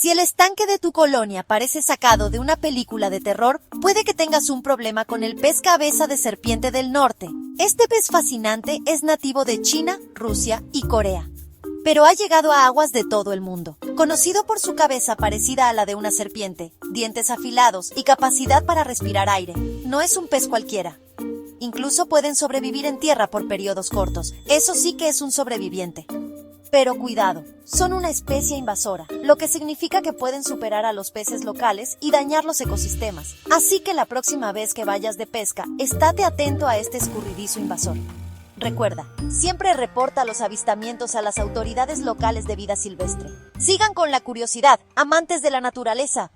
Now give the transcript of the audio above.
Si el estanque de tu colonia parece sacado de una película de terror, puede que tengas un problema con el pez cabeza de serpiente del norte. Este pez fascinante es nativo de China, Rusia y Corea, pero ha llegado a aguas de todo el mundo. Conocido por su cabeza parecida a la de una serpiente, dientes afilados y capacidad para respirar aire, no es un pez cualquiera. Incluso pueden sobrevivir en tierra por periodos cortos. Eso sí que es un sobreviviente. Pero cuidado, son una especie invasora, lo que significa que pueden superar a los peces locales y dañar los ecosistemas. Así que la próxima vez que vayas de pesca, estate atento a este escurridizo invasor. Recuerda, siempre reporta los avistamientos a las autoridades locales de vida silvestre. Sigan con la curiosidad, amantes de la naturaleza.